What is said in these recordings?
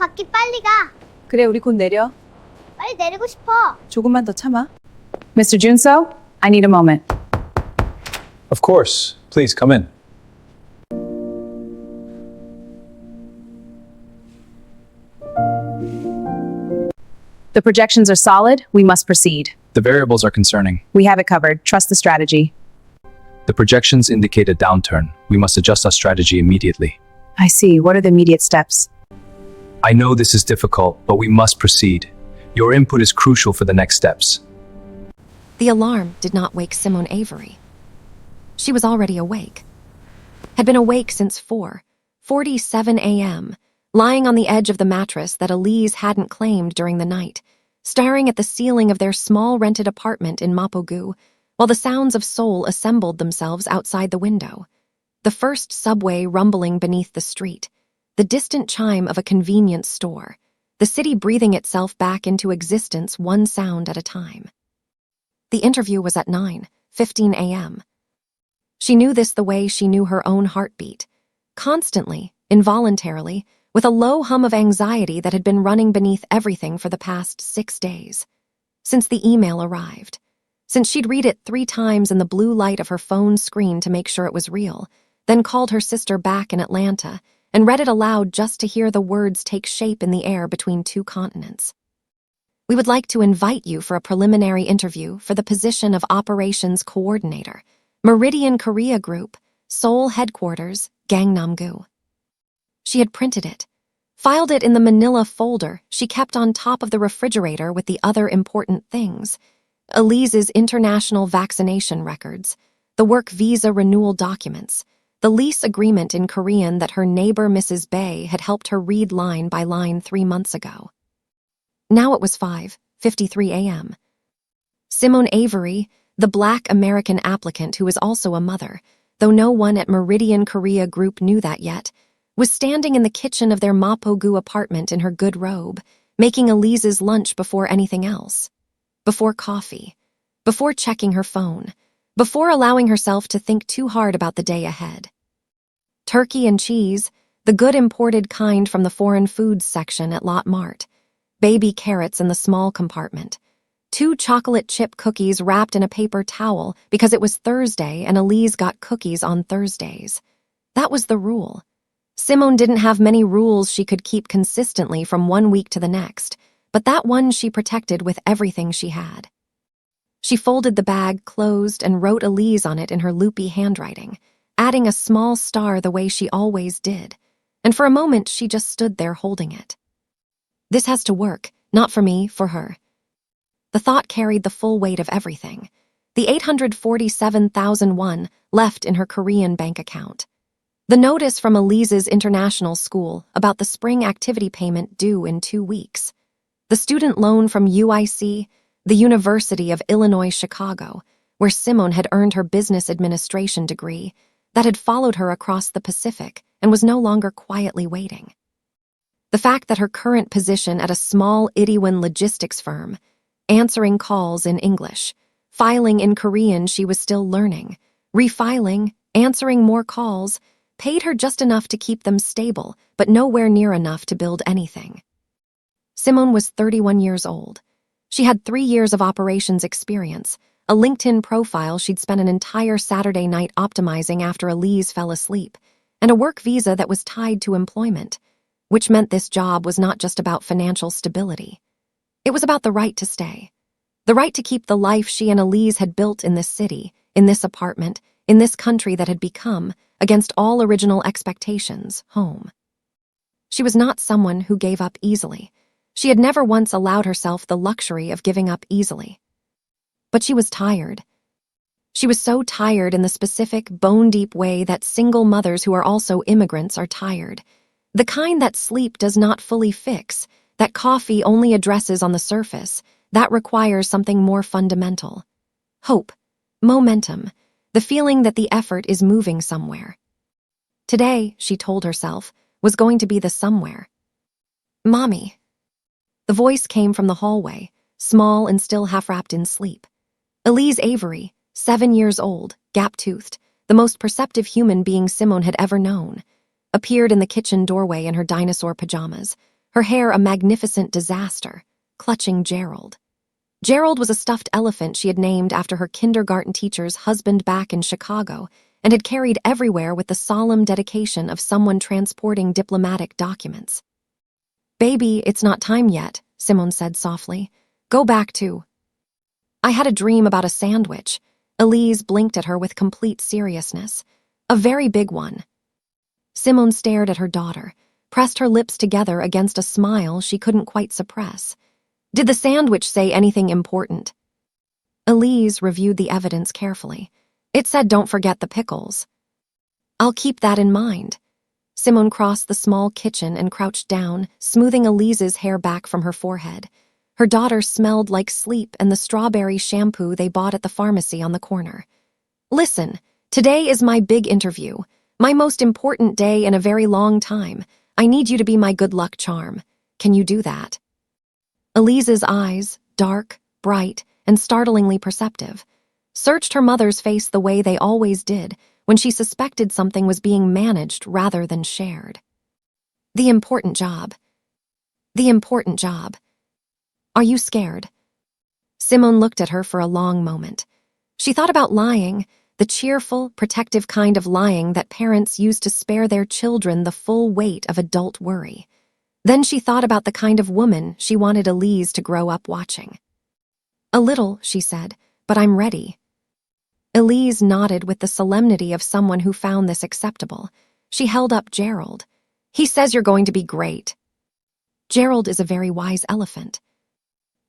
바퀴 빨리 가. 그래, 우리 곧 내려. 빨리 내리고 싶어. 조금만 더 참아. Mr. Junso, I need a moment. Of course. Please come in. The projections are solid. We must proceed. The variables are concerning. We have it covered. Trust the strategy. The projections indicate a downturn. We must adjust our strategy immediately. I see. What are the immediate steps? I know this is difficult, but we must proceed. Your input is crucial for the next steps. The alarm did not wake Simone Avery. She was already awake. Had been awake since 4:47 a.m., lying on the edge of the mattress that Elise hadn't claimed during the night, staring at the ceiling of their small rented apartment in Mapogu, while the sounds of Seoul assembled themselves outside the window. The first subway rumbling beneath the street, the distant chime of a convenience store, the city breathing itself back into existence one sound at a time. The interview was at 9:15 a.m. She knew this the way she knew her own heartbeat, constantly, involuntarily, with a low hum of anxiety that had been running beneath everything for the past 6 days. Since the email arrived, since she'd read it 3 times in the blue light of her phone screen to make sure it was real, then called her sister back in Atlanta and read it aloud just to hear the words take shape in the air between 2 continents. We would like to invite you for a preliminary interview for the position of Operations Coordinator, Meridian Korea Group, Seoul Headquarters, Gangnam. She had printed it, filed it in the manila folder she kept on top of the refrigerator with the other important things: Elise's international vaccination records, the work visa renewal documents, the lease agreement in Korean that her neighbor Mrs. Bay had helped her read line by line 3 months ago. Now it was 5:53 a.m. Simone Avery, the Black American applicant who was also a mother, though no one at Meridian Korea Group knew that yet, was standing in the kitchen of their Mapogu apartment in her good robe, making Elise's lunch before anything else. Before coffee, before checking her phone, before allowing herself to think too hard about the day ahead. Turkey and cheese, the good imported kind from the foreign foods section at Lot Mart, baby carrots in the small compartment, 2 chocolate chip cookies wrapped in a paper towel because it was Thursday and Elise got cookies on Thursdays. That was the rule. Simone didn't have many rules she could keep consistently from one week to the next, but that one she protected with everything she had. She folded the bag closed and wrote Elise on it in her loopy handwriting, adding a small star the way she always did, and for a moment she just stood there holding it. This has to work, not for me, for her. The thought carried the full weight of everything, the 847,000 won left in her Korean bank account. The notice from Elise's international school about the spring activity payment due in 2 weeks. The student loan from UIC, the University of Illinois Chicago, where Simone had earned her business administration degree, that had followed her across the Pacific and was no longer quietly waiting. The fact that her current position at a small Itaewon logistics firm, answering calls in English, filing in Korean she was still learning, refiling, answering more calls, paid her just enough to keep them stable, but nowhere near enough to build anything. Simone was 31 years old. She had 3 years of operations experience, a LinkedIn profile she'd spent an entire Saturday night optimizing after Elise fell asleep, and a work visa that was tied to employment, which meant this job was not just about financial stability. It was about the right to stay, the right to keep the life she and Elise had built in this city, in this apartment, in this country that had become, against all original expectations, home. She was not someone who gave up easily. She had never once allowed herself the luxury of giving up easily. But she was tired. She was so tired in the specific, bone-deep way that single mothers who are also immigrants are tired. The kind that sleep does not fully fix, that coffee only addresses on the surface, that requires something more fundamental. Hope, momentum, the feeling that the effort is moving somewhere. Today, she told herself, was going to be the somewhere. Mommy. The voice came from the hallway, small and still half-wrapped in sleep. Elise Avery, 7 years old, gap-toothed, the most perceptive human being Simone had ever known, appeared in the kitchen doorway in her dinosaur pajamas, her hair a magnificent disaster, clutching Gerald. Gerald was a stuffed elephant she had named after her kindergarten teacher's husband back in Chicago and had carried everywhere with the solemn dedication of someone transporting diplomatic documents. "Baby, it's not time yet," Simone said softly. "Go back to—" "I had a dream about a sandwich." Elise blinked at her with complete seriousness. "A very big one." Simone stared at her daughter, pressed her lips together against a smile she couldn't quite suppress. "Did the sandwich say anything important?" Elise reviewed the evidence carefully. "It said don't forget the pickles." "I'll keep that in mind." Simone crossed the small kitchen and crouched down, smoothing Elise's hair back from her forehead. Her daughter smelled like sleep and the strawberry shampoo they bought at the pharmacy on the corner. "Listen, today is my big interview, my most important day in a very long time. I need you to be my good luck charm. Can you do that?" Elise's eyes, dark, bright, and startlingly perceptive, searched her mother's face the way they always did when she suspected something was being managed rather than shared. "The important job. The important job. Are you scared?" Simone looked at her for a long moment. She thought about lying, the cheerful, protective kind of lying that parents use to spare their children the full weight of adult worry. Then she thought about the kind of woman she wanted Elise to grow up watching. "A little," she said, "but I'm ready." Elise nodded with the solemnity of someone who found this acceptable. She held up Gerald. "He says you're going to be great." "Gerald is a very wise elephant."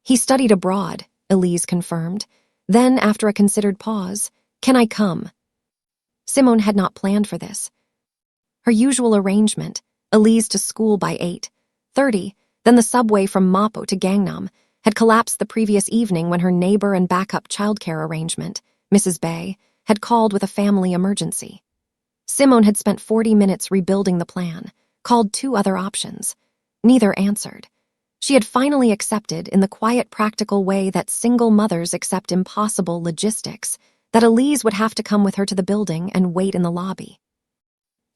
"He studied abroad," Elise confirmed. Then, after a considered pause, "Can I come?" Simone had not planned for this. Her usual arrangement, Elise to school by 8:30, then the subway from Mapo to Gangnam, had collapsed the previous evening when her neighbor and backup childcare arrangement, Mrs. Bay, had called with a family emergency. Simone had spent 40 minutes rebuilding the plan, called 2 other options. Neither answered. She had finally accepted, in the quiet, practical way that single mothers accept impossible logistics, that Elise would have to come with her to the building and wait in the lobby.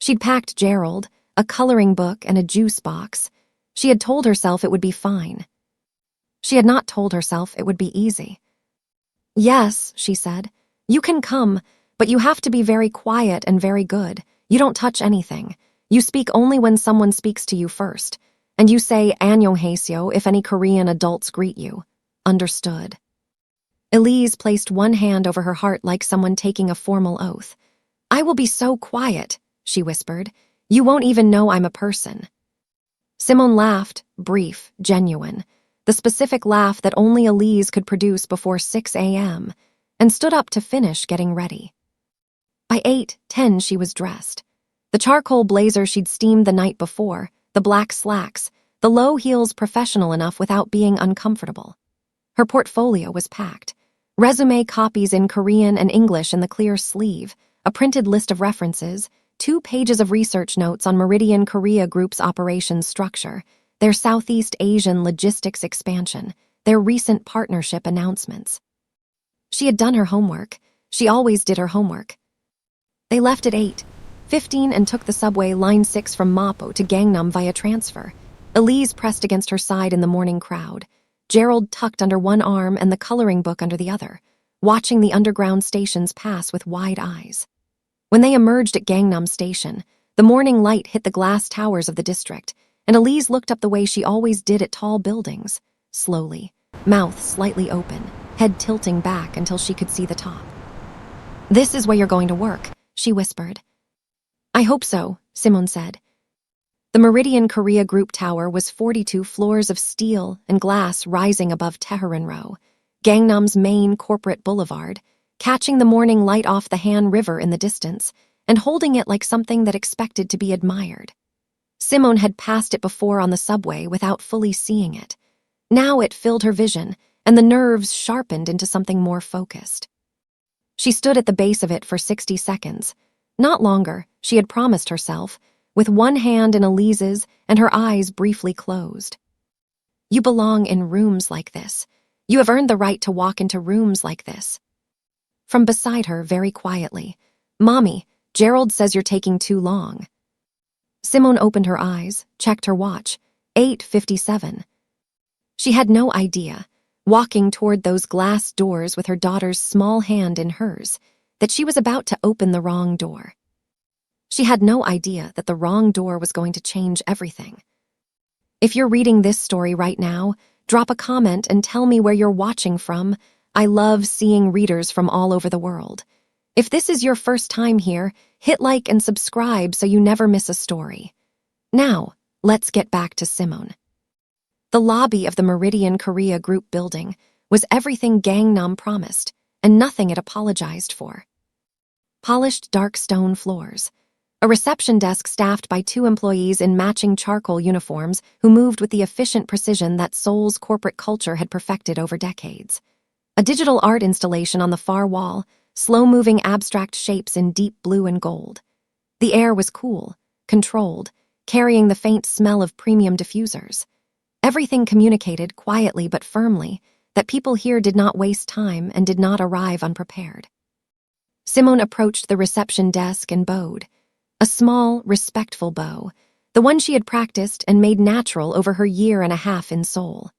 She'd packed Gerald, a coloring book, and a juice box. She had told herself it would be fine. She had not told herself it would be easy. "Yes," she said, "you can come, but you have to be very quiet and very good. You don't touch anything. You speak only when someone speaks to you first. And you say "Annyeonghaseyo" if any Korean adults greet you. Understood." Elise placed one hand over her heart like someone taking a formal oath. "I will be so quiet," she whispered. "You won't even know I'm a person." Simone laughed, brief, genuine, the specific laugh that only Elise could produce before 6 a.m., and stood up to finish getting ready. By 8:10 she was dressed. The charcoal blazer she'd steamed the night before, the black slacks, the low heels professional enough without being uncomfortable. Her portfolio was packed. Resume copies in Korean and English in the clear sleeve, a printed list of references, 2 pages of research notes on Meridian Korea Group's operations structure, their Southeast Asian logistics expansion, their recent partnership announcements. She had done her homework. She always did her homework. They left at 8:15 and took the subway line 6 from Mapo to Gangnam via transfer. Elise pressed against her side in the morning crowd, Gerald tucked under one arm and the coloring book under the other, watching the underground stations pass with wide eyes. When they emerged at Gangnam Station, the morning light hit the glass towers of the district, and Elise looked up the way she always did at tall buildings, slowly, mouth slightly open, head tilting back until she could see the top. "This is where you're going to work," she whispered. "I hope so," Simone said. The Meridian Korea Group Tower was 42 floors of steel and glass rising above Tehran Row, Gangnam's main corporate boulevard, catching the morning light off the Han River in the distance and holding it like something that expected to be admired. Simone had passed it before on the subway without fully seeing it. Now it filled her vision, and the nerves sharpened into something more focused. She stood at the base of it for 60 seconds. Not longer, she had promised herself, with one hand in Elise's and her eyes briefly closed. "You belong in rooms like this. You have earned the right to walk into rooms like this." From beside her, very quietly, "Mommy, Gerald says you're taking too long." Simone opened her eyes, checked her watch. 8:57. She had no idea, walking toward those glass doors with her daughter's small hand in hers, that she was about to open the wrong door. She had no idea that the wrong door was going to change everything. If you're reading this story right now, drop a comment and tell me where you're watching from. I love seeing readers from all over the world. If this is your first time here, hit like and subscribe so you never miss a story. Now, let's get back to Simone. The lobby of the Meridian Korea Group building was everything Gangnam promised, and nothing it apologized for. Polished dark stone floors, a reception desk staffed by 2 employees in matching charcoal uniforms who moved with the efficient precision that Seoul's corporate culture had perfected over decades. A digital art installation on the far wall, slow-moving abstract shapes in deep blue and gold. The air was cool, controlled, carrying the faint smell of premium diffusers. Everything communicated quietly but firmly that people here did not waste time and did not arrive unprepared. Simone approached the reception desk and bowed. A small, respectful bow, the one she had practiced and made natural over her 1.5 years in Seoul.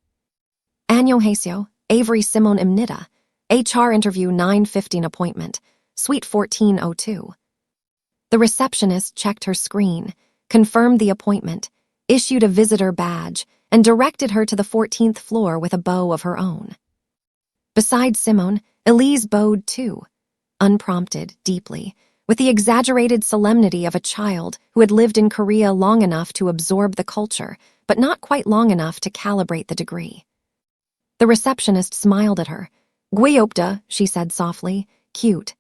안녕하세요, Avery Simone Imnida, HR interview 9:15 appointment, suite 1402. The receptionist checked her screen, confirmed the appointment, issued a visitor badge, and directed her to the 14th floor with a bow of her own. Beside Simone, Elise bowed too, unprompted, deeply, with the exaggerated solemnity of a child who had lived in Korea long enough to absorb the culture, but not quite long enough to calibrate the degree. The receptionist smiled at her. "Gwiopta," she said softly, "cute."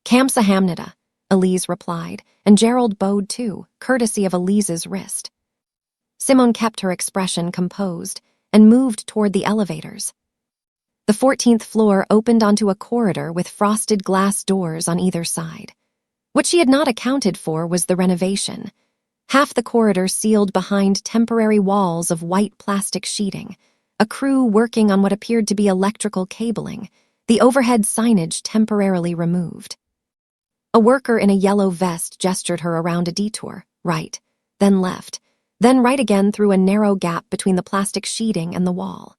"Kamsahamnida," Elise replied, and Gerald bowed too, courtesy of Elise's wrist. Simone kept her expression composed and moved toward the elevators. The 14th floor opened onto a corridor with frosted glass doors on either side. What she had not accounted for was the renovation. Half the corridor sealed behind temporary walls of white plastic sheeting, a crew working on what appeared to be electrical cabling, the overhead signage temporarily removed. A worker in a yellow vest gestured her around a detour, right, then left, then right again through a narrow gap between the plastic sheeting and the wall.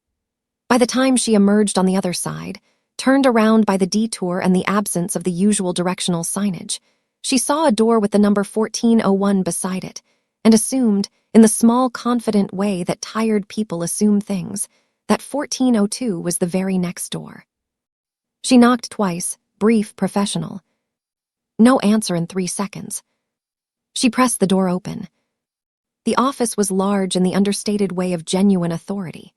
By the time she emerged on the other side, turned around by the detour and the absence of the usual directional signage, she saw a door with the number 1401 beside it, and assumed, in the small, confident way that tired people assume things, that 1402 was the very next door. She knocked twice, brief, professional. No answer in 3 seconds. She pressed the door open. The office was large in the understated way of genuine authority.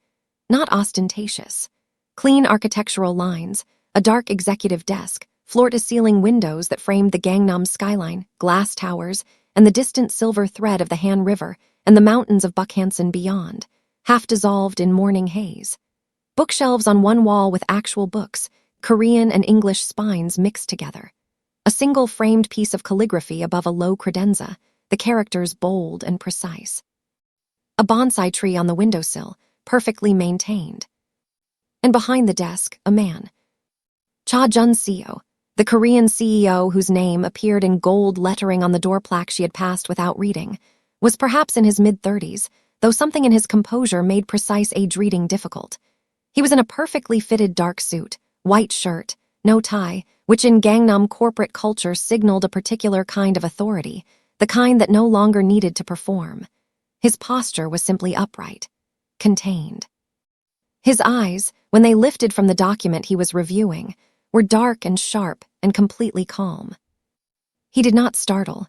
Not ostentatious. Clean architectural lines, a dark executive desk, floor-to-ceiling windows that framed the Gangnam skyline, glass towers, and the distant silver thread of the Han River and the mountains of Bukhansan beyond, half dissolved in morning haze. Bookshelves on one wall with actual books, Korean and English spines mixed together. A single framed piece of calligraphy above a low credenza, the characters bold and precise. A bonsai tree on the windowsill, perfectly maintained. And behind the desk, a man. Cha Jun-seo, the Korean CEO whose name appeared in gold lettering on the door plaque she had passed without reading, was perhaps in his mid-30s, though something in his composure made precise age reading difficult. He was in a perfectly fitted dark suit, white shirt, no tie, which in Gangnam corporate culture signaled a particular kind of authority, the kind that no longer needed to perform. His posture was simply upright, contained. His eyes, when they lifted from the document he was reviewing, were dark and sharp and completely calm. He did not startle.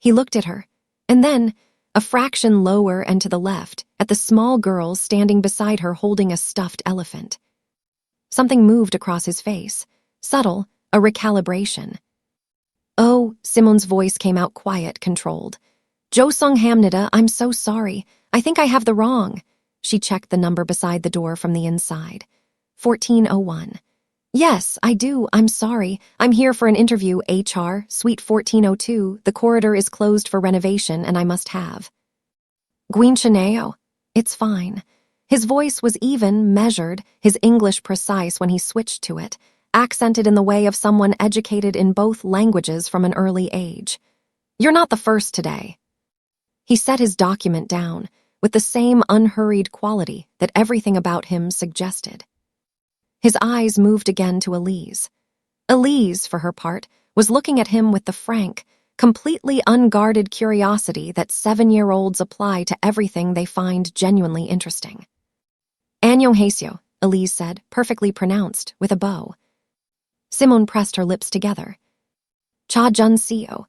He looked at her, and then, a fraction lower and to the left, at the small girl standing beside her holding a stuffed elephant. Something moved across his face, subtle, a recalibration. "Oh," Simone's voice came out quiet, controlled. "Josung Hamnida, I'm so sorry. I think I have the wrong." She checked the number beside the door from the inside. 1401. "Yes, I do. I'm sorry. I'm here for an interview, HR, suite 1402. The corridor is closed for renovation and I must have." "Guinchaneo." "It's fine." His voice was even, measured, his English precise when he switched to it, accented in the way of someone educated in both languages from an early age. "You're not the first today." He set his document down, with the same unhurried quality that everything about him suggested. His eyes moved again to Elise. Elise, for her part, was looking at him with the frank, completely unguarded curiosity that 7-year-olds apply to everything they find genuinely interesting. "안녕하세요," Elise said, perfectly pronounced, with a bow. Simone pressed her lips together. Cha Jun-seo,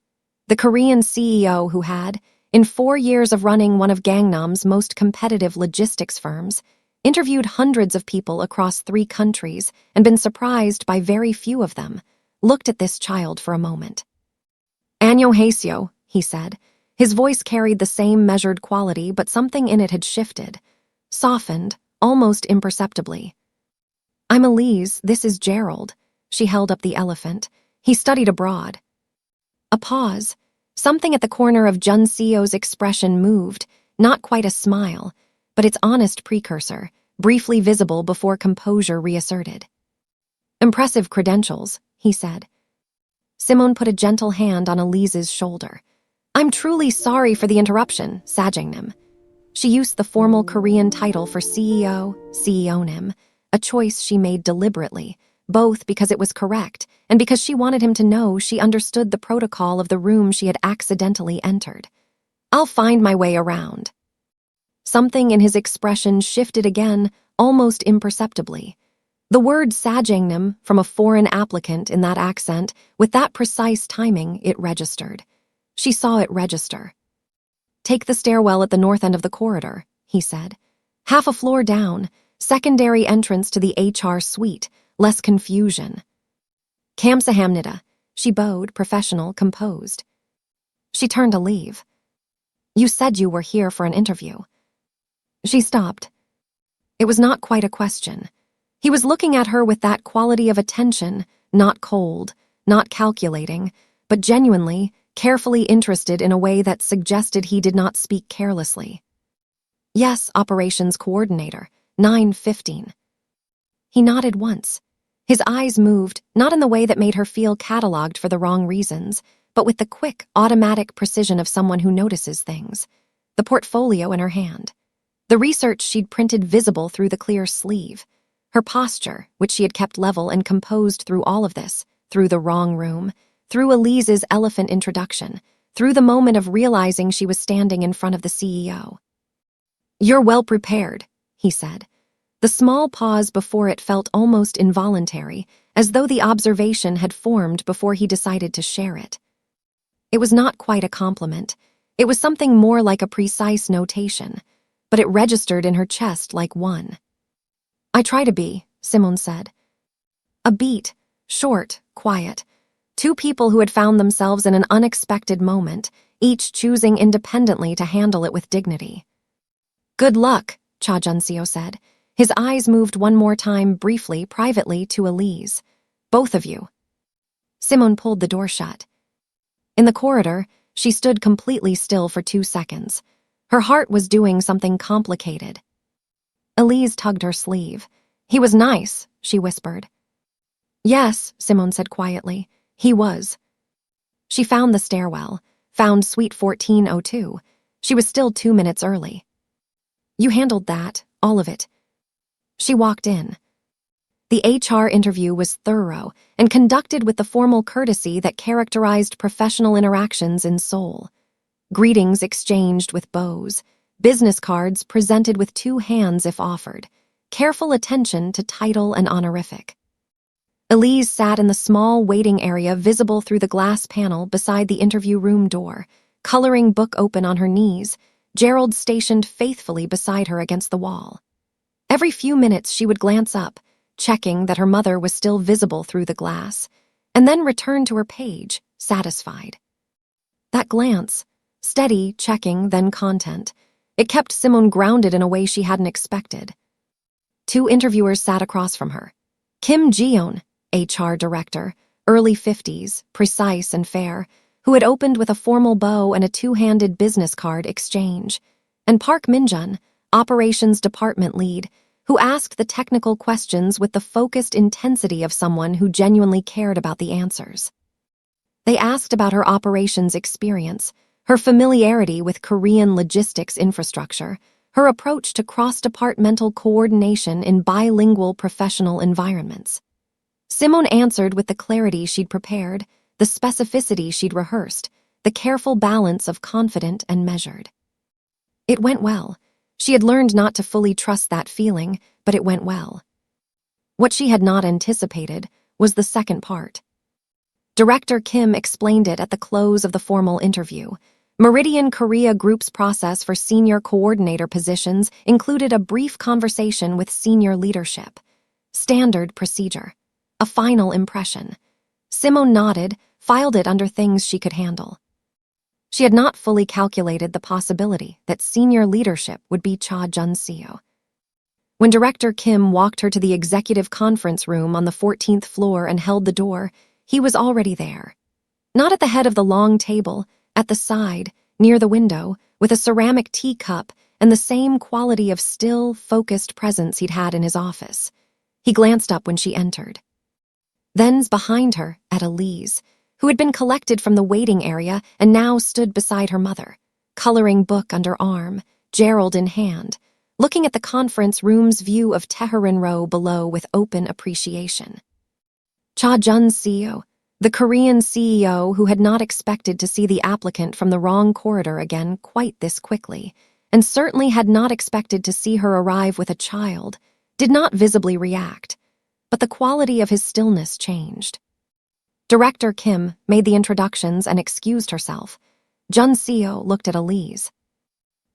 the Korean CEO who had, in 4 years of running one of Gangnam's most competitive logistics firms, interviewed hundreds of people across 3 countries and been surprised by very few of them, looked at this child for a moment. "안녕하세요," he said. His voice carried the same measured quality, but something in it had shifted, softened, almost imperceptibly. "I'm Elise, this is Gerald." She held up the elephant. "He studied abroad." A pause. Something at the corner of Jun-seo's expression moved, not quite a smile, but its honest precursor, briefly visible before composure reasserted. "Impressive credentials," he said. Simone put a gentle hand on Elise's shoulder. "I'm truly sorry for the interruption, Gangnam." She used the formal Korean title for CEO, Seonim, a choice she made deliberately, both because it was correct and because she wanted him to know she understood the protocol of the room she had accidentally entered. "I'll find my way around." Something in his expression shifted again, almost imperceptibly. The word Gangnam from a foreign applicant in that accent, with that precise timing, it registered. She saw it register. "Take the stairwell at the north end of the corridor," he said. "Half a floor down, secondary entrance to the HR suite, less confusion." "Kamsahamnida," she bowed, professional, composed. She turned to leave. "You said you were here for an interview." She stopped. It was not quite a question. He was looking at her with that quality of attention, not cold, not calculating, but genuinely, carefully interested in a way that suggested he did not speak carelessly. "Yes, operations coordinator, 9:15. He nodded once. His eyes moved, not in the way that made her feel catalogued for the wrong reasons, but with the quick, automatic precision of someone who notices things. The portfolio in her hand. The research she'd printed visible through the clear sleeve. Her posture, which she had kept level and composed through all of this, through the wrong room, through Elise's elephant introduction, through the moment of realizing she was standing in front of the CEO. "You're well prepared," he said. The small pause before it felt almost involuntary, as though the observation had formed before he decided to share it. It was not quite a compliment. It was something more like a precise notation, but it registered in her chest like one. "I try to be," Simone said. A beat, short, quiet. 2 people who had found themselves in an unexpected moment, each choosing independently to handle it with dignity. "Good luck," Cha Jun-seo said. His eyes moved one more time, briefly, privately, to Elise. "Both of you." Simone pulled the door shut. In the corridor, she stood completely still for 2 seconds. Her heart was doing something complicated. Elise tugged her sleeve. "He was nice," she whispered. "Yes," Simone said quietly. "He was." She found the stairwell, found suite 1402. She was still 2 minutes early. "You handled that, all of it." She walked in. The HR interview was thorough and conducted with the formal courtesy that characterized professional interactions in Seoul. Greetings exchanged with bows, business cards presented with 2 hands if offered, careful attention to title and honorific. Elise sat in the small waiting area visible through the glass panel beside the interview room door, coloring book open on her knees, Gerald stationed faithfully beside her against the wall. Every few minutes she would glance up, checking that her mother was still visible through the glass, and then return to her page, satisfied. That glance, steady, checking, then content, it kept Simone grounded in a way she hadn't expected. 2 interviewers sat across from her. Kim Ji-yeon, HR director, early 50s, precise and fair, who had opened with a formal bow and a 2-handed business card exchange, and Park Min-jun, operations department lead, who asked the technical questions with the focused intensity of someone who genuinely cared about the answers. They asked about her operations experience, her familiarity with Korean logistics infrastructure, her approach to cross-departmental coordination in bilingual professional environments. Simone answered with the clarity she'd prepared, the specificity she'd rehearsed, the careful balance of confident and measured. It went well. She had learned not to fully trust that feeling, but it went well. What she had not anticipated was the second part. Director Kim explained it at the close of the formal interview. Meridian Korea Group's process for senior coordinator positions included a brief conversation with senior leadership. Standard procedure. A final impression. Simone nodded, filed it under things she could handle. She had not fully calculated the possibility that senior leadership would be Cha Jun-seo. When Director Kim walked her to the executive conference room on the 14th floor and held the door, he was already there. Not at the head of the long table, at the side, near the window, with a ceramic teacup and the same quality of still, focused presence he'd had in his office. He glanced up when she entered. Then's behind her, at Elise, who had been collected from the waiting area and now stood beside her mother, coloring book under arm, Gerald in hand, looking at the conference room's view of Tehran Row below with open appreciation. Cha Jun-seo, the Korean CEO who had not expected to see the applicant from the wrong corridor again quite this quickly, and certainly had not expected to see her arrive with a child, did not visibly react, but the quality of his stillness changed. Director Kim made the introductions and excused herself. Jun-seo looked at Elise.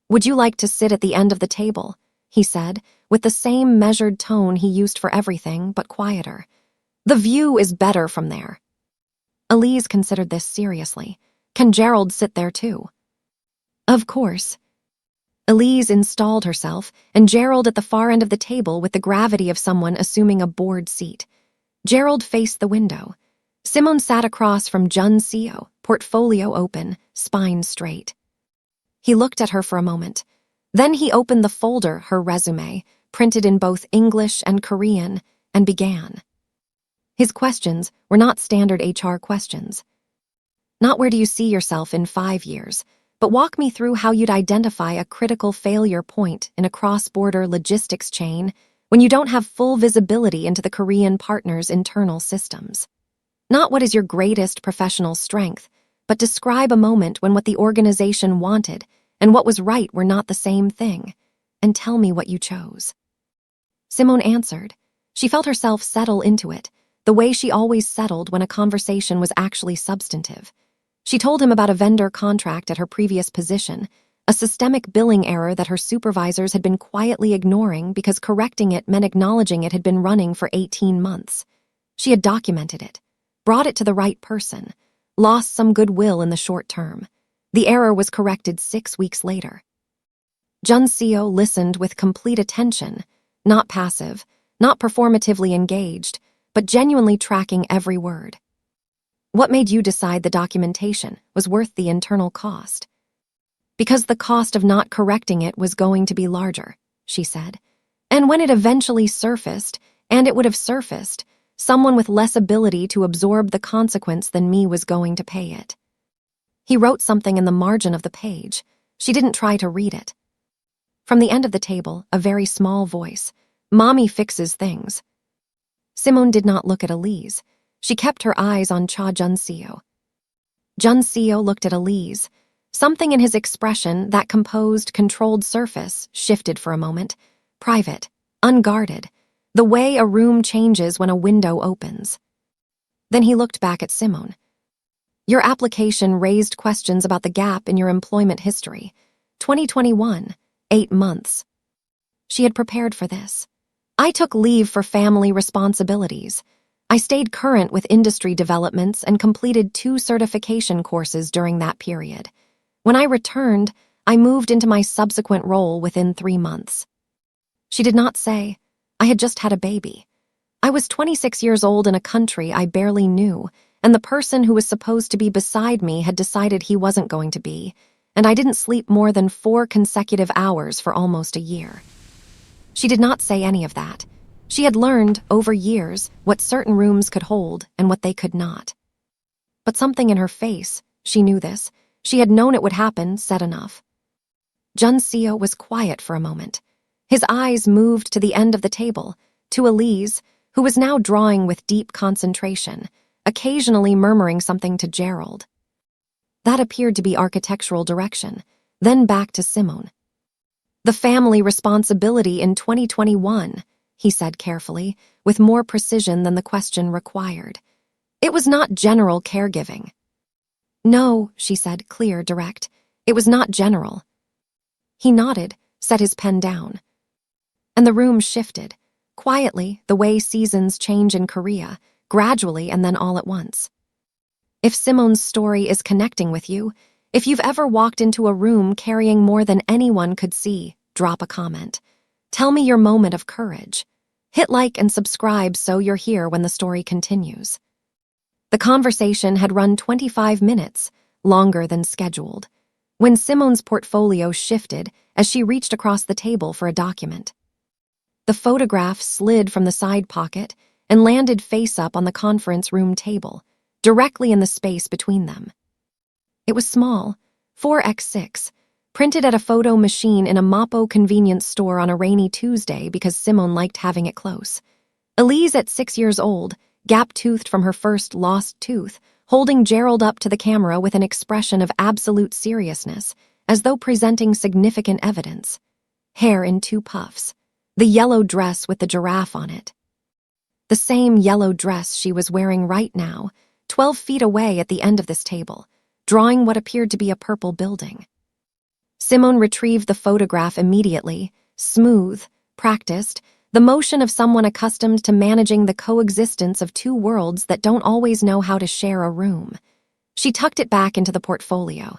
"Would you like to sit at the end of the table?" he said, with the same measured tone he used for everything, but quieter. "The view is better from there." Elise considered this seriously. "Can Gerald sit there too?" "Of course." Elise installed herself, and Gerald at the far end of the table with the gravity of someone assuming a bored seat. Gerald faced the window. Simone sat across from Jun-seo, portfolio open, spine straight. He looked at her for a moment. Then he opened the folder, her resume, printed in both English and Korean, and began. His questions were not standard HR questions. Not where do you see yourself in 5 years, but walk me through how you'd identify a critical failure point in a cross-border logistics chain when you don't have full visibility into the Korean partner's internal systems. Not what is your greatest professional strength, but describe a moment when what the organization wanted and what was right were not the same thing, and tell me what you chose. Simone answered. She felt herself settle into it, the way she always settled when a conversation was actually substantive. She told him about a vendor contract at her previous position, a systemic billing error that her supervisors had been quietly ignoring because correcting it meant acknowledging it had been running for 18 months. She had documented it, brought it to the right person, lost some goodwill in the short term. The error was corrected 6 weeks later. Jun-seo listened with complete attention, not passive, not performatively engaged, but genuinely tracking every word. "What made you decide the documentation was worth the internal cost?" "Because the cost of not correcting it was going to be larger," she said. "And when it eventually surfaced, and it would have surfaced, someone with less ability to absorb the consequence than me was going to pay it." He wrote something in the margin of the page. She didn't try to read it. From the end of the table, a very small voice. "Mommy fixes things." Simone did not look at Elise. She kept her eyes on Cha Jun-seo. Jun-seo looked at Elise. Something in his expression, that composed, controlled surface, shifted for a moment. Private, unguarded, the way a room changes when a window opens. Then he looked back at Simone. "Your application raised questions about the gap in your employment history. 2021, 8 months. She had prepared for this. "I took leave for family responsibilities. I stayed current with industry developments and completed 2 certification courses during that period. When I returned, I moved into my subsequent role within 3 months." She did not say, "I had just had a baby. I was 26 years old in a country I barely knew, and the person who was supposed to be beside me had decided he wasn't going to be, and I didn't sleep more than 4 consecutive hours for almost a year." She did not say any of that. She had learned, over years, what certain rooms could hold and what they could not. But something in her face, she knew this, she had known it would happen, said enough. Jun-seo was quiet for a moment. His eyes moved to the end of the table, to Elise, who was now drawing with deep concentration, occasionally murmuring something to Gerald. That appeared to be architectural direction, then back to Simone. "The family responsibility in 2021, he said carefully, with more precision than the question required. It was not general caregiving. "No," she said, clear, direct. "It was not general." He nodded, set his pen down. And the room shifted, quietly, the way seasons change in Korea, gradually and then all at once. If Simone's story is connecting with you, if you've ever walked into a room carrying more than anyone could see, drop a comment. Tell me your moment of courage. Hit like and subscribe so you're here when the story continues. The conversation had run 25 minutes, longer than scheduled, when Simone's portfolio shifted as she reached across the table for a document. The photograph slid from the side pocket and landed face up on the conference room table, directly in the space between them. It was small, 4x6, printed at a photo machine in a Moppo convenience store on a rainy Tuesday because Simone liked having it close. Elise, at 6 years old, gap-toothed from her first lost tooth, holding Gerald up to the camera with an expression of absolute seriousness, as though presenting significant evidence. Hair in 2 puffs, the yellow dress with the giraffe on it. The same yellow dress she was wearing right now, 12 feet away at the end of this table, drawing what appeared to be a purple building. Simone retrieved the photograph immediately, smooth, practiced, the motion of someone accustomed to managing the coexistence of 2 worlds that don't always know how to share a room. She tucked it back into the portfolio,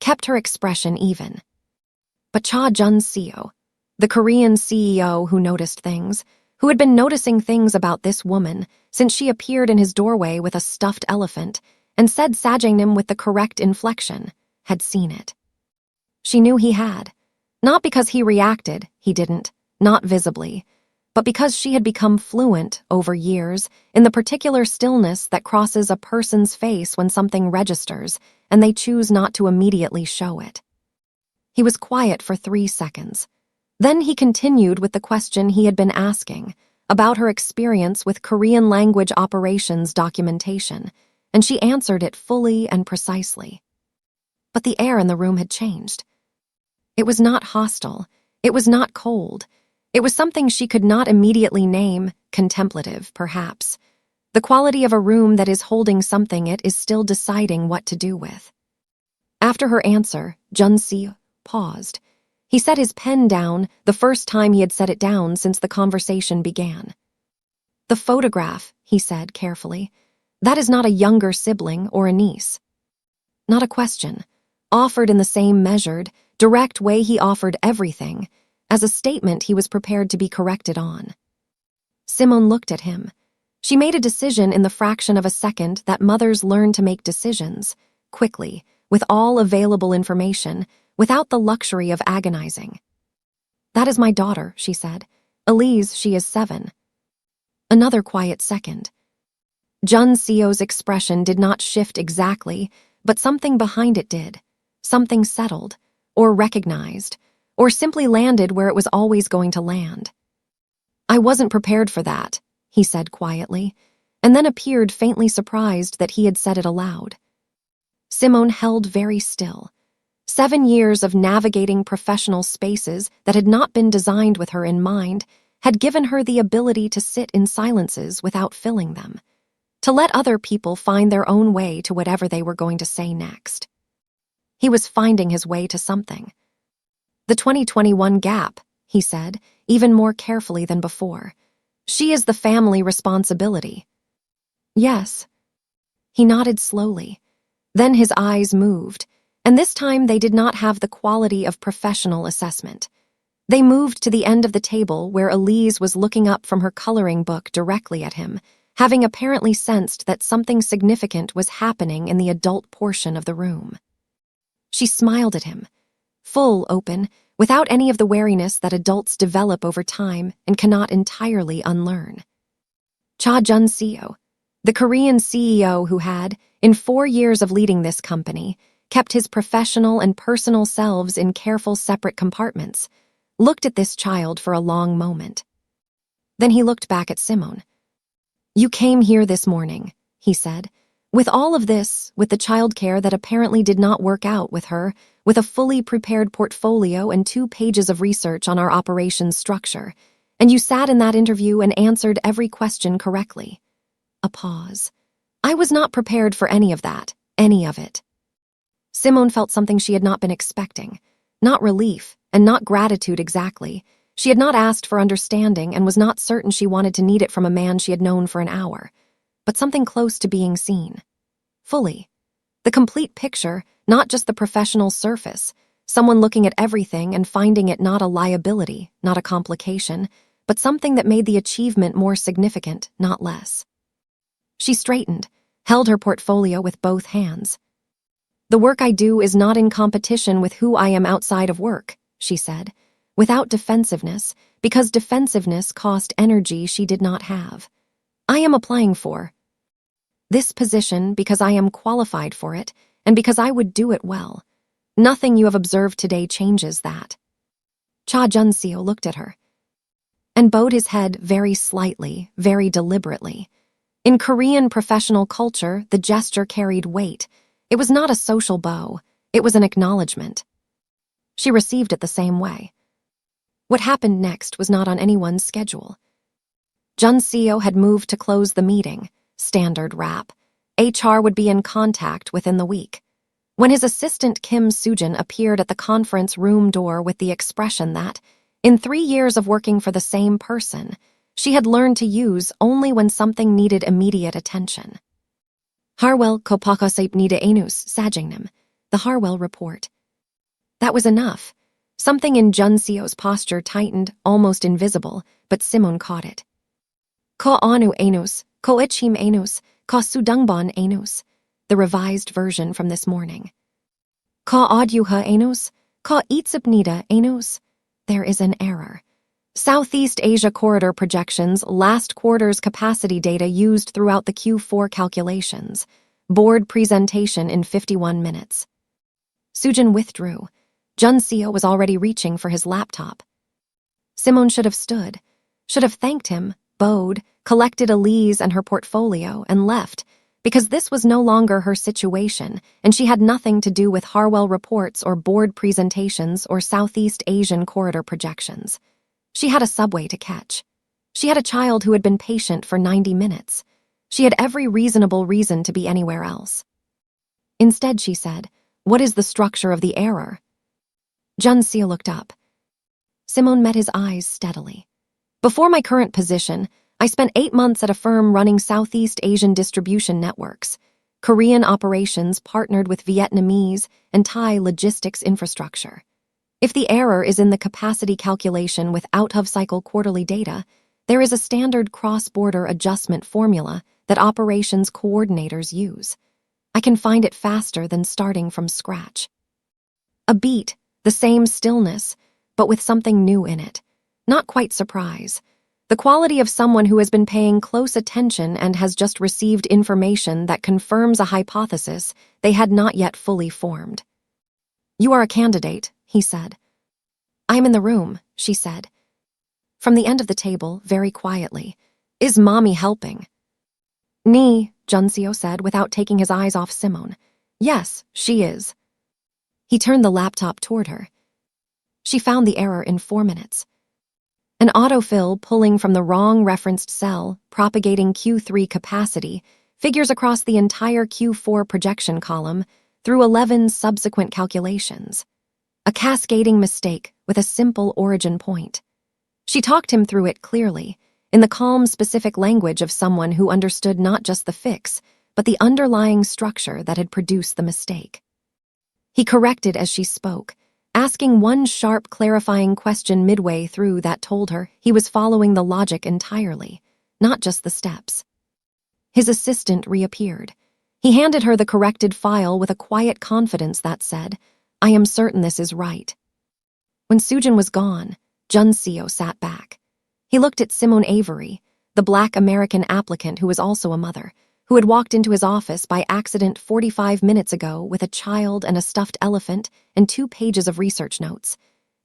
kept her expression even. But Cha Jun-seo, the Korean CEO who noticed things, who had been noticing things about this woman since she appeared in his doorway with a stuffed elephant and said Sajangnim with the correct inflection, had seen it. She knew he had, not because he reacted, he didn't, not visibly, but because she had become fluent over years in the particular stillness that crosses a person's face when something registers and they choose not to immediately show it. He was quiet for 3 seconds. Then he continued with the question he had been asking about her experience with Korean language operations documentation, and she answered it fully and precisely. But the air in the room had changed. It was not hostile. It was not cold. It was something she could not immediately name, contemplative, perhaps. The quality of a room that is holding something it is still deciding what to do with. After her answer, Jun-seo paused. He set his pen down, the first time he had set it down since the conversation began. "The photograph," he said carefully, "that is not a younger sibling or a niece." Not a question, offered in the same measured, direct way he offered everything, as a statement he was prepared to be corrected on. Simone looked at him. She made a decision in the fraction of a second that mothers learn to make decisions, quickly, with all available information, without the luxury of agonizing. "That is my daughter," she said. "Elise, she is 7. Another quiet second. Jun-seo's expression did not shift exactly, but something behind it did. Something settled, or recognized, or simply landed where it was always going to land. "I wasn't prepared for that," he said quietly, and then appeared faintly surprised that he had said it aloud. Simone held very still. 7 years of navigating professional spaces that had not been designed with her in mind had given her the ability to sit in silences without filling them, to let other people find their own way to whatever they were going to say next. He was finding his way to something. "The 2021 gap," he said, even more carefully than before. "She is the family responsibility." "Yes." He nodded slowly. Then his eyes moved, and this time they did not have the quality of professional assessment. They moved to the end of the table where Elise was looking up from her coloring book directly at him, having apparently sensed that something significant was happening in the adult portion of the room. She smiled at him, full, open, without any of the wariness that adults develop over time and cannot entirely unlearn. Cha Jun-seo, the Korean CEO who had, in 4 years of leading this company, kept his professional and personal selves in careful separate compartments, looked at this child for a long moment. Then he looked back at Simone. "You came here this morning," he said. "With all of this, with the childcare that apparently did not work out with her, with a fully prepared portfolio and 2 pages of research on our operations structure, and you sat in that interview and answered every question correctly." A pause. "I was not prepared for any of that, any of it." Simone felt something she had not been expecting. Not relief, and not gratitude exactly. She had not asked for understanding and was not certain she wanted to need it from a man she had known for an hour. But something close to being seen. Fully. The complete picture, not just the professional surface. Someone looking at everything and finding it not a liability, not a complication, but something that made the achievement more significant, not less. She straightened, held her portfolio with both hands. "The work I do is not in competition with who I am outside of work," she said, without defensiveness, because defensiveness cost energy she did not have. "I am applying for this position because I am qualified for it and because I would do it well. Nothing you have observed today changes that." Cha Jun-seo looked at her and bowed his head very slightly, very deliberately. In Korean professional culture, the gesture carried weight. It was not a social bow. It was an acknowledgement. She received it the same way. What happened next was not on anyone's schedule. Jun-seo had moved to close the meeting. Standard wrap. HR would be in contact within the week. When his assistant Kim Soo-jin appeared at the conference room door with the expression that, in 3 years of working for the same person, she had learned to use only when something needed immediate attention. Harwell kopakasip nida enus Sajangnam, the Harwell report. That was enough. Something in Jun-seo's posture tightened, almost invisible, but Simone caught it. Ko anu enus, ko ichim enus, ko sudungban enus, the revised version from this morning. Ko adyuha enus, ko itsipnida enus. There is an error. Southeast Asia corridor projections last quarter's capacity data used throughout the Q4 calculations. Board presentation in 51 minutes. Soo-jin withdrew. Jun-seo was already reaching for his laptop. Simone should have stood, should have thanked him, bowed, collected Elise and her portfolio, and left, because this was no longer her situation, and she had nothing to do with Harwell reports or board presentations or Southeast Asian corridor projections. She had a subway to catch. She had a child who had been patient for 90 minutes. She had every reasonable reason to be anywhere else. Instead, she said, "What is the structure of the error?" Jun-seo looked up. Simone met his eyes steadily. "Before my current position, I spent 8 months at a firm running Southeast Asian distribution networks. Korean operations partnered with Vietnamese and Thai logistics infrastructure. If the error is in the capacity calculation with out-of-cycle quarterly data, there is a standard cross-border adjustment formula that operations coordinators use. I can find it faster than starting from scratch. A beat, the same stillness, but with something new in it. Not quite surprise. The quality of someone who has been paying close attention and has just received information that confirms a hypothesis they had not yet fully formed. "You are a candidate," he said. "I am in the room," she said. From the end of the table, very quietly, "Is mommy helping?" "Nee," Jun-seo said without taking his eyes off Simone. "Yes, she is." He turned the laptop toward her. She found the error in 4 minutes. An autofill pulling from the wrong referenced cell, propagating Q3 capacity, figures across the entire Q4 projection column through 11 subsequent calculations. A cascading mistake with a simple origin point. She talked him through it clearly, in the calm, specific language of someone who understood not just the fix, but the underlying structure that had produced the mistake. He corrected as she spoke, asking one sharp, clarifying question midway through that told her he was following the logic entirely, not just the steps. His assistant reappeared. He handed her the corrected file with a quiet confidence that said, "I am certain this is right." When Soo-jin was gone, Jun-seo sat back. He looked at Simone Avery, the Black American applicant who was also a mother, who had walked into his office by accident 45 minutes ago with a child and a stuffed elephant and 2 pages of research notes,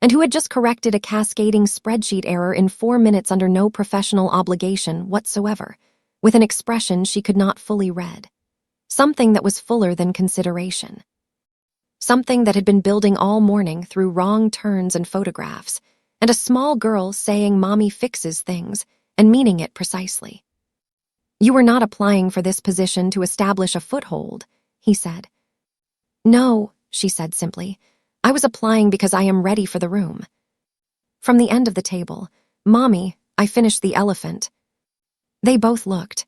and who had just corrected a cascading spreadsheet error in 4 minutes under no professional obligation whatsoever, with an expression she could not fully read. Something that was fuller than consideration. Something that had been building all morning through wrong turns and photographs, and a small girl saying "Mommy fixes things" and meaning it precisely. "You were not applying for this position to establish a foothold," he said. "No," she said simply. "I was applying because I am ready for the room." From the end of the table, "Mommy, I finished the elephant." They both looked.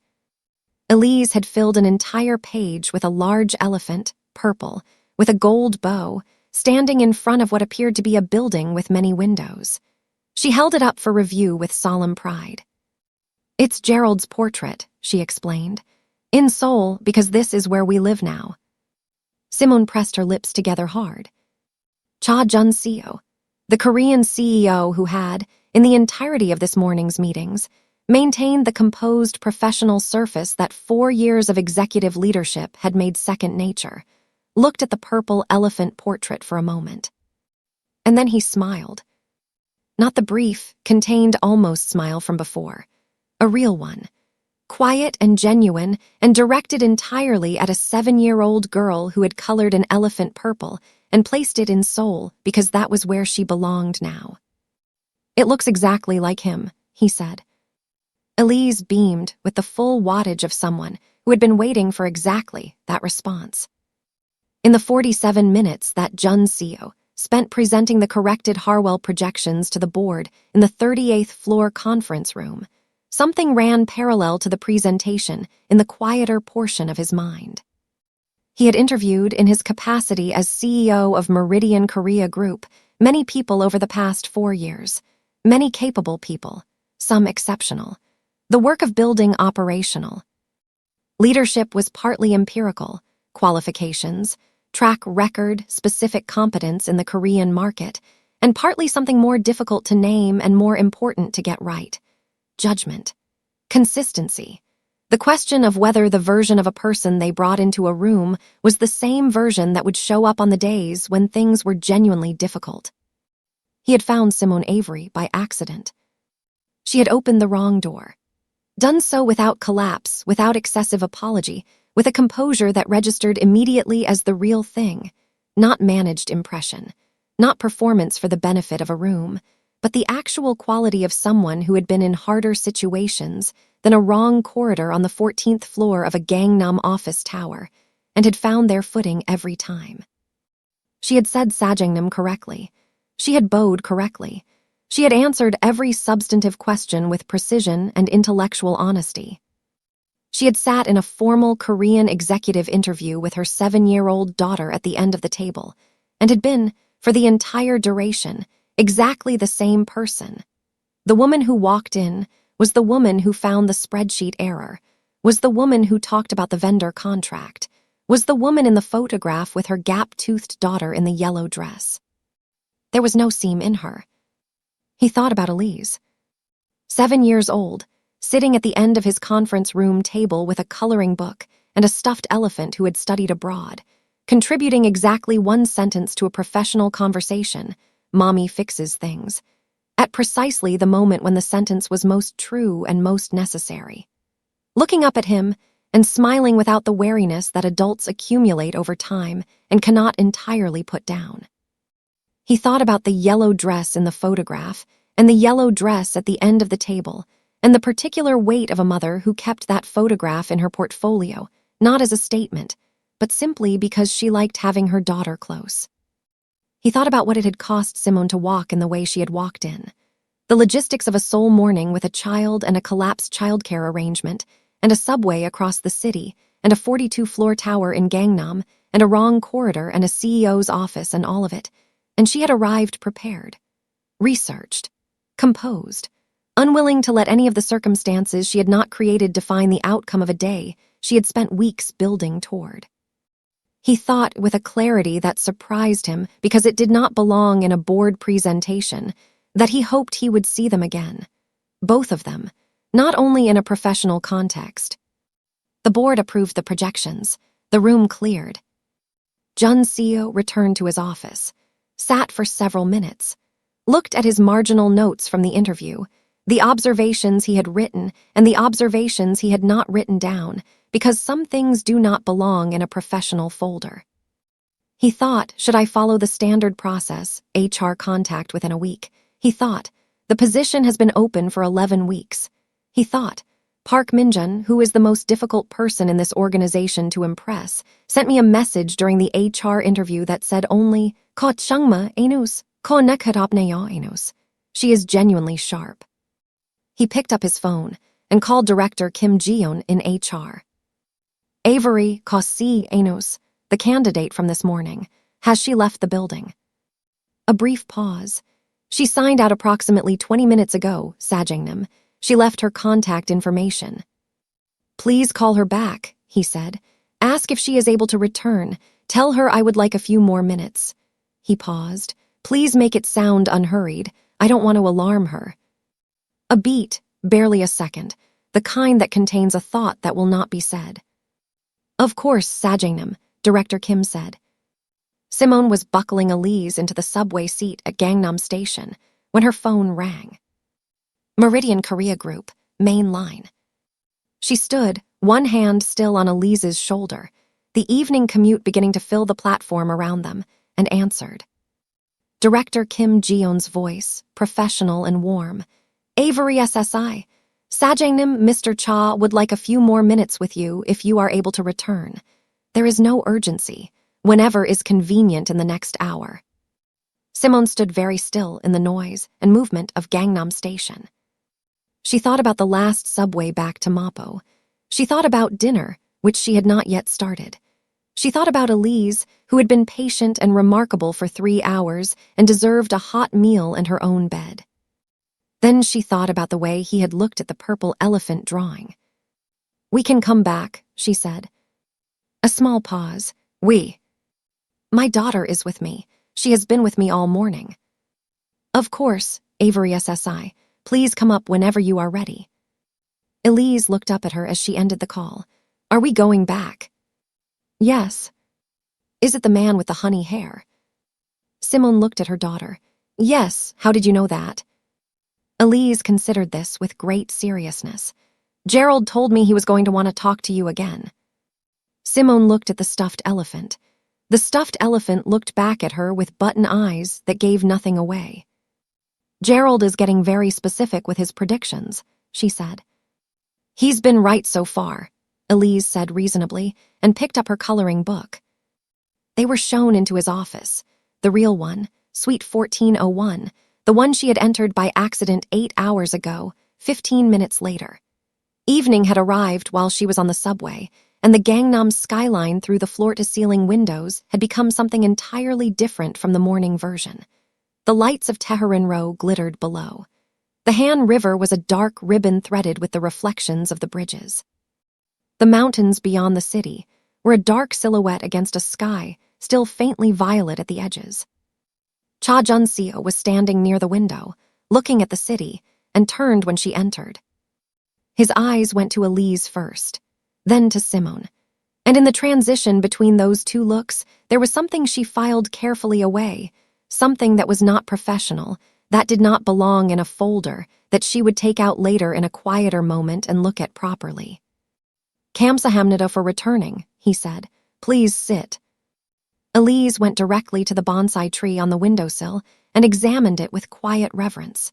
Elise had filled an entire page with a large elephant, purple, with a gold bow, standing in front of what appeared to be a building with many windows. She held it up for review with solemn pride. "It's Gerald's portrait," she explained. "In Seoul, because this is where we live now." Simone pressed her lips together hard. Cha Jun-seo, the Korean CEO who had, in the entirety of this morning's meetings, maintained the composed professional surface that 4 years of executive leadership had made second nature, looked at the purple elephant portrait for a moment. And then he smiled. Not the brief, contained almost smile from before. A real one. Quiet and genuine, and directed entirely at a 7-year-old girl who had colored an elephant purple and placed it in Seoul because that was where she belonged now. "It looks exactly like him," he said. Elise beamed with the full wattage of someone who had been waiting for exactly that response. In the 47 minutes that Jun-seo spent presenting the corrected Harwell projections to the board in the 38th floor conference room, something ran parallel to the presentation in the quieter portion of his mind. He had interviewed in his capacity as CEO of Meridian Korea Group many people over the past 4 years, many capable people, some exceptional. The work of building operational. Leadership was partly empirical, qualifications, track record, specific competence in the Korean market, and partly something more difficult to name and more important to get right. Judgment. Consistency. The question of whether the version of a person they brought into a room was the same version that would show up on the days when things were genuinely difficult. He had found Simone Avery by accident. She had opened the wrong door. Done so without collapse, without excessive apology, with a composure that registered immediately as the real thing, not managed impression, not performance for the benefit of a room, but the actual quality of someone who had been in harder situations than a wrong corridor on the 14th floor of a Gangnam office tower, and had found their footing every time. She had said Sajangnam correctly. She had bowed correctly. She had answered every substantive question with precision and intellectual honesty. She had sat in a formal Korean executive interview with her 7-year-old daughter at the end of the table, and had been, for the entire duration, exactly the same person. The woman who walked in was the woman who found the spreadsheet error, was the woman who talked about the vendor contract, was the woman in the photograph with her gap-toothed daughter in the yellow dress. There was no seam in her. He thought about Elise. 7 years old, sitting at the end of his conference room table with a coloring book and a stuffed elephant who had studied abroad, contributing exactly 1 sentence to a professional conversation, "Mommy fixes things," at precisely the moment when the sentence was most true and most necessary. Looking up at him and smiling without the wariness that adults accumulate over time and cannot entirely put down. He thought about the yellow dress in the photograph and the yellow dress at the end of the table and the particular weight of a mother who kept that photograph in her portfolio, not as a statement, but simply because she liked having her daughter close. He thought about what it had cost Simone to walk in the way she had walked in. The logistics of a Seoul morning with a child and a collapsed childcare arrangement, and a subway across the city, and a 42-floor tower in Gangnam, and a wrong corridor and a CEO's office and all of it. And she had arrived prepared, researched, composed, unwilling to let any of the circumstances she had not created define the outcome of a day she had spent weeks building toward. He thought with a clarity that surprised him because it did not belong in a board presentation, that he hoped he would see them again. Both of them, not only in a professional context. The board approved the projections. The room cleared. Jun Seo returned to his office, sat for several minutes, looked at his marginal notes from the interview, the observations he had written and the observations he had not written down, because some things do not belong in a professional folder. He thought, should I follow the standard process, HR contact within a week? He thought, the position has been open for 11 weeks. He thought, Park Minjun, who is the most difficult person in this organization to impress, sent me a message during the HR interview that said only, Ko changma enus, ko nekhatopneya enus. She is genuinely sharp. He picked up his phone and called Director Kim Ji-yeon in HR. Avery ko si enus, the candidate from this morning. Has she left the building? A brief pause. She signed out approximately 20 minutes ago, Gangnam. She left her contact information. Please call her back, he said. Ask if she is able to return. Tell her I would like a few more minutes. He paused. Please make it sound unhurried. I don't want to alarm her. A beat, barely a second, the kind that contains a thought that will not be said. Of course, Gangnam, Director Kim said. Simone was buckling Elise into the subway seat at Gangnam Station when her phone rang. Meridian Korea Group, main line. She stood, one hand still on Elise's shoulder, the evening commute beginning to fill the platform around them, and answered. Director Kim Ji-yeon's voice, professional and warm. Avery SSI. Gangnam, Mr. Cha would like a few more minutes with you if you are able to return. There is no urgency. Whenever is convenient in the next hour. Simone stood very still in the noise and movement of Gangnam Station. She thought about the last subway back to Mapo. She thought about dinner, which she had not yet started. She thought about Elise, who had been patient and remarkable for 3 hours and deserved a hot meal and her own bed. Then she thought about the way he had looked at the purple elephant drawing. We can come back, she said. A small pause. We. My daughter is with me. She has been with me all morning. Of course, Avery SSI. Please come up whenever you are ready. Elise looked up at her as she ended the call. Are we going back? Yes. Is it the man with the honey hair? Simone looked at her daughter. Yes, how did you know that? Elise considered this with great seriousness. Gerald told me he was going to want to talk to you again. Simone looked at the stuffed elephant. The stuffed elephant looked back at her with button eyes that gave nothing away. Gerald is getting very specific with his predictions, she said. He's been right so far, Elise said reasonably, and picked up her coloring book. They were shown into his office, the real one, Suite 1401, the one she had entered by accident 8 hours ago, 15 minutes later. Evening had arrived while she was on the subway, and the Gangnam skyline through the floor-to-ceiling windows had become something entirely different from the morning version. The lights of Tehran Row glittered below. The Han River was a dark ribbon threaded with the reflections of the bridges. The mountains beyond the city were a dark silhouette against a sky still faintly violet at the edges. Cha Jun-seo was standing near the window, looking at the city, and turned when she entered. His eyes went to Elise first, then to Simone. And in the transition between those two looks, there was something she filed carefully away, something that was not professional, that did not belong in a folder, that she would take out later in a quieter moment and look at properly. Kamsahamnida for returning, he said. Please sit. Elise went directly to the bonsai tree on the windowsill and examined it with quiet reverence.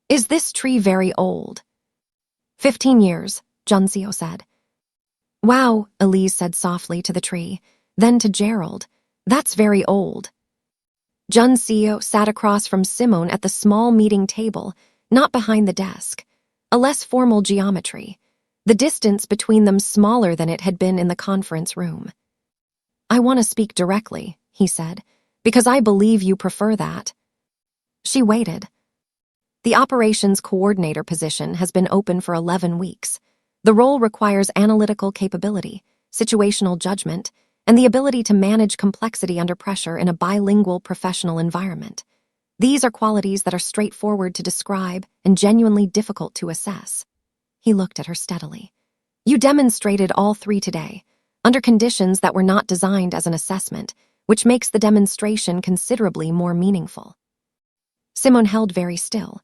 Is this tree very old? 15 years, Jun-seo said. Wow, Elise said softly to the tree, then to Gerald. That's very old. Jun-seo sat across from Simone at the small meeting table, not behind the desk, a less formal geometry, the distance between them smaller than it had been in the conference room. I want to speak directly, he said, because I believe you prefer that. She waited. The operations coordinator position has been open for 11 weeks. The role requires analytical capability, situational judgment, and the ability to manage complexity under pressure in a bilingual professional environment. These are qualities that are straightforward to describe and genuinely difficult to assess. He looked at her steadily. You demonstrated all 3 today, under conditions that were not designed as an assessment, which makes the demonstration considerably more meaningful. Simone held very still.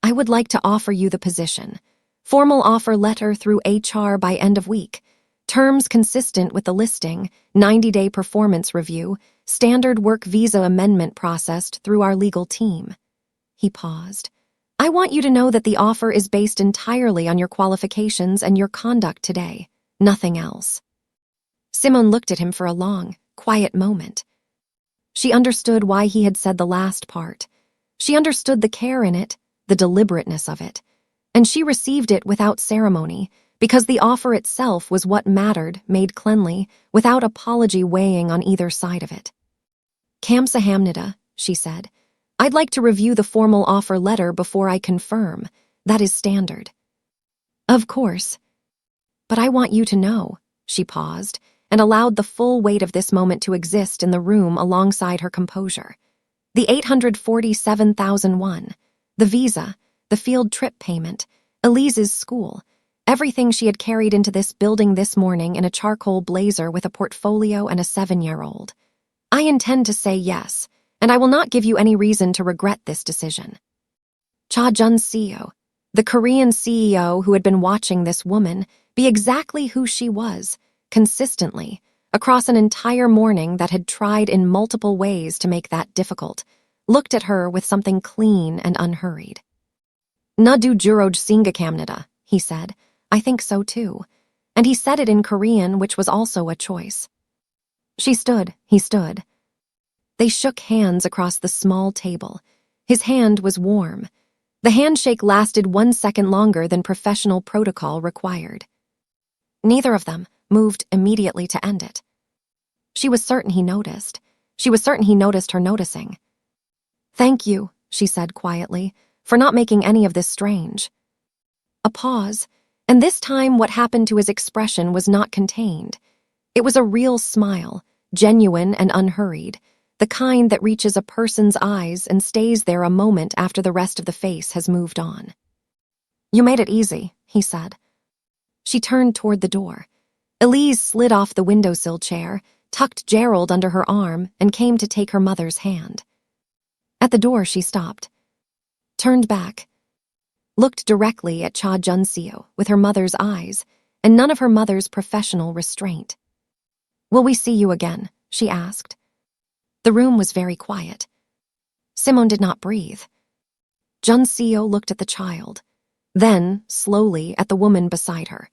I would like to offer you the position. Formal offer letter through HR by end of week. Terms consistent with the listing, 90-day performance review, standard work visa amendment processed through our legal team. He paused. I want you to know that the offer is based entirely on your qualifications and your conduct today, nothing else. Simone looked at him for a long, quiet moment. She understood why he had said the last part. She understood the care in it, the deliberateness of it, and she received it without ceremony, because the offer itself was what mattered, made cleanly, without apology weighing on either side of it. Kamsahamnida, she said. I'd like to review the formal offer letter before I confirm. That is standard. Of course. But I want you to know, she paused, and allowed the full weight of this moment to exist in the room alongside her composure. The 847,001, the visa, the field trip payment, Elise's school, everything she had carried into this building this morning in a charcoal blazer with a portfolio and a 7-year-old. I intend to say yes, and I will not give you any reason to regret this decision. Cha Jun-seo, the Korean CEO who had been watching this woman be exactly who she was, consistently, across an entire morning that had tried in multiple ways to make that difficult, looked at her with something clean and unhurried. Nadu juroj singakamnida, he said. I think so too. And he said it in Korean, which was also a choice. She stood, he stood. They shook hands across the small table. His hand was warm. The handshake lasted 1 second longer than professional protocol required. Neither of them moved immediately to end it. She was certain he noticed. She was certain he noticed her noticing. Thank you, she said quietly, for not making any of this strange. A pause, and this time what happened to his expression was not contained. It was a real smile, genuine and unhurried, the kind that reaches a person's eyes and stays there a moment after the rest of the face has moved on. You made it easy, he said. She turned toward the door. Elise slid off the windowsill chair, tucked Gerald under her arm, and came to take her mother's hand. At the door she stopped, turned back, looked directly at Cha Jun-seo with her mother's eyes and none of her mother's professional restraint. Will we see you again? She asked. The room was very quiet. Simone did not breathe. Jun-seo looked at the child, then, slowly, at the woman beside her.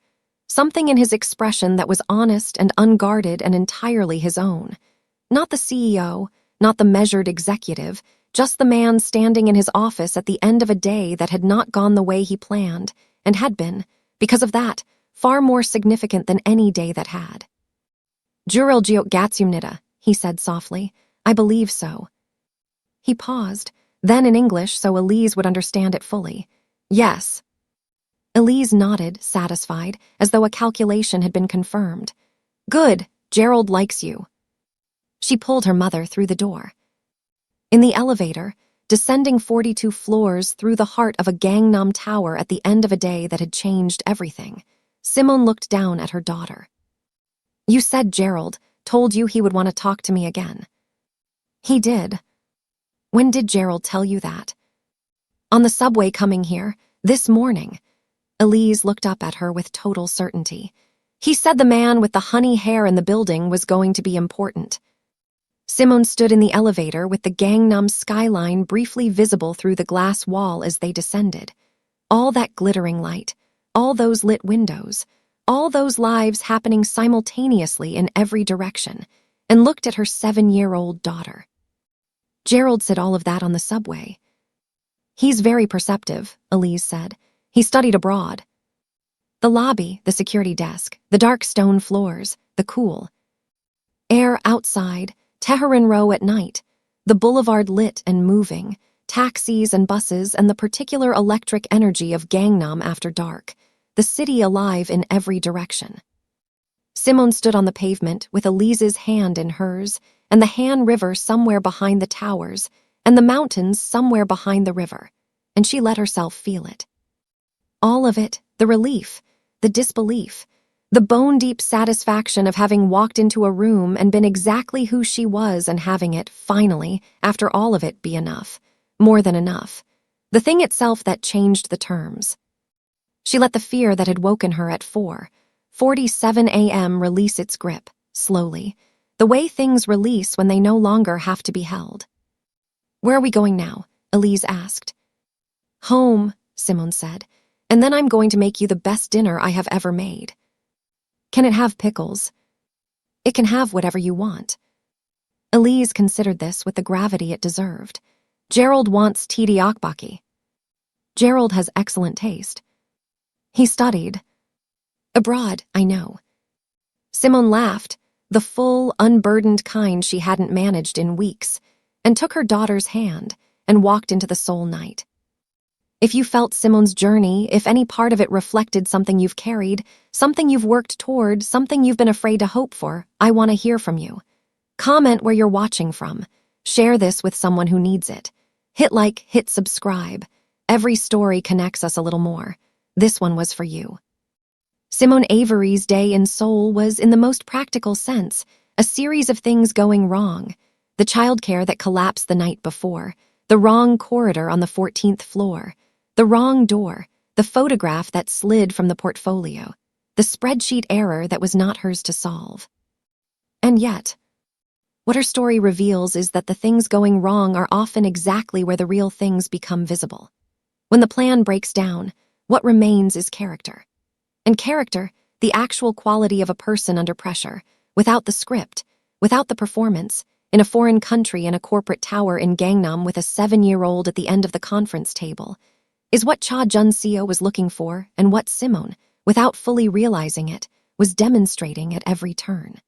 Something in his expression that was honest and unguarded and entirely his own. Not the CEO, not the measured executive, just the man standing in his office at the end of a day that had not gone the way he planned, and had been, because of that, far more significant than any day that had. Juril Jiok Gatsumnida, he said softly. I believe so. He paused, then in English so Elise would understand it fully. Yes. Elise nodded, satisfied, as though a calculation had been confirmed. Good, Gerald likes you. She pulled her mother through the door. In the elevator, descending 42 floors through the heart of a Gangnam tower at the end of a day that had changed everything, Simone looked down at her daughter. You said Gerald told you he would want to talk to me again. He did. When did Gerald tell you that? On the subway coming here, this morning. Elise looked up at her with total certainty. He said the man with the honey hair in the building was going to be important. Simone stood in the elevator with the Gangnam skyline briefly visible through the glass wall as they descended. All that glittering light, all those lit windows, all those lives happening simultaneously in every direction, and looked at her 7-year-old daughter. Gerald said all of that on the subway. He's very perceptive, Elise said. He studied abroad. The lobby, the security desk, the dark stone floors, the cool air outside, Tehran Row at night, the boulevard lit and moving, taxis and buses and the particular electric energy of Gangnam after dark, the city alive in every direction. Simone stood on the pavement with Elise's hand in hers, and the Han River somewhere behind the towers, and the mountains somewhere behind the river, and she let herself feel it. All of it, the relief, the disbelief, the bone-deep satisfaction of having walked into a room and been exactly who she was and having it, finally, after all of it, be enough. More than enough. The thing itself that changed the terms. She let the fear that had woken her at 4:47 a.m. release its grip, slowly, the way things release when they no longer have to be held. "Where are we going now?" Elise asked. "Home," Simone said, "and then I'm going to make you the best dinner I have ever made." "Can it have pickles?" "It can have whatever you want." Elise considered this with the gravity it deserved. "Gerald wants tteokbokki." "Gerald has excellent taste. He studied abroad, I know." Simone laughed, the full, unburdened kind she hadn't managed in weeks, and took her daughter's hand and walked into the Seoul night. If you felt Simone's journey, if any part of it reflected something you've carried, something you've worked toward, something you've been afraid to hope for, I want to hear from you. Comment where you're watching from. Share this with someone who needs it. Hit like, hit subscribe. Every story connects us a little more. This one was for you. Simone Avery's day in Seoul was, in the most practical sense, a series of things going wrong. The childcare that collapsed the night before, the wrong corridor on the 14th floor, the wrong door, the photograph that slid from the portfolio, the spreadsheet error that was not hers to solve. And yet, what her story reveals is that the things going wrong are often exactly where the real things become visible. When the plan breaks down, what remains is character. And character, the actual quality of a person under pressure, without the script, without the performance, in a foreign country in a corporate tower in Gangnam with a 7-year-old at the end of the conference table, is what Cha Jun-seo was looking for and what Simone, without fully realizing it, was demonstrating at every turn.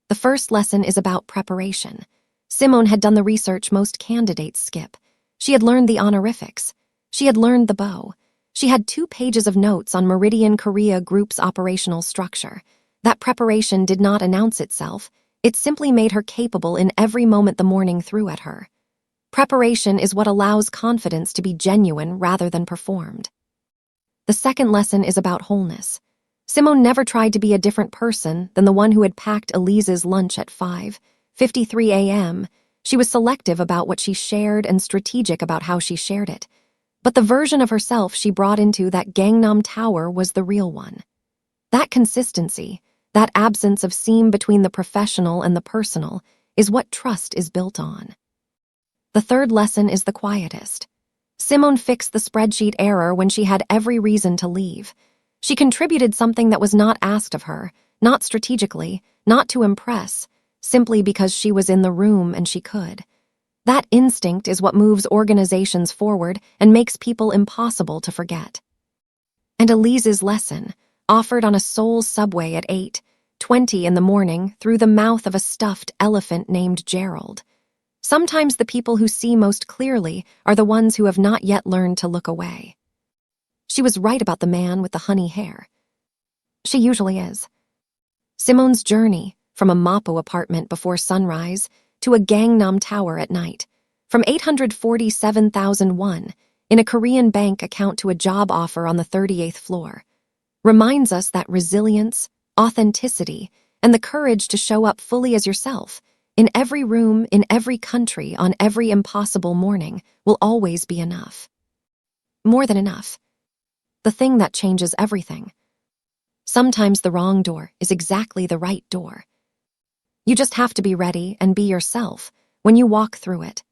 The first lesson is about preparation. Simone had done the research most candidates skip. She had learned the honorifics. She had learned the bow. She had 2 pages of notes on Meridian Korea Group's operational structure. That preparation did not announce itself. It simply made her capable in every moment the morning threw at her. Preparation is what allows confidence to be genuine rather than performed. The second lesson is about wholeness. Simone never tried to be a different person than the one who had packed Elise's lunch at 5:53 a.m. She was selective about what she shared and strategic about how she shared it. But the version of herself she brought into that Gangnam tower was the real one. That consistency, that absence of seam between the professional and the personal, is what trust is built on. The third lesson is the quietest. Simone fixed the spreadsheet error when she had every reason to leave. She contributed something that was not asked of her, not strategically, not to impress, simply because she was in the room and she could. That instinct is what moves organizations forward and makes people impossible to forget. And Elise's lesson, offered on a Seoul subway at 8:20 in the morning through the mouth of a stuffed elephant named Gerald. Sometimes the people who see most clearly are the ones who have not yet learned to look away. She was right about the man with the honey hair. She usually is. Simone's journey, from a Mapo apartment before sunrise to a Gangnam tower at night, from 847,001 in a Korean bank account to a job offer on the 38th floor, reminds us that resilience, authenticity, and the courage to show up fully as yourself, in every room, in every country, on every impossible morning, will always be enough. More than enough. The thing that changes everything. Sometimes the wrong door is exactly the right door. You just have to be ready and be yourself when you walk through it.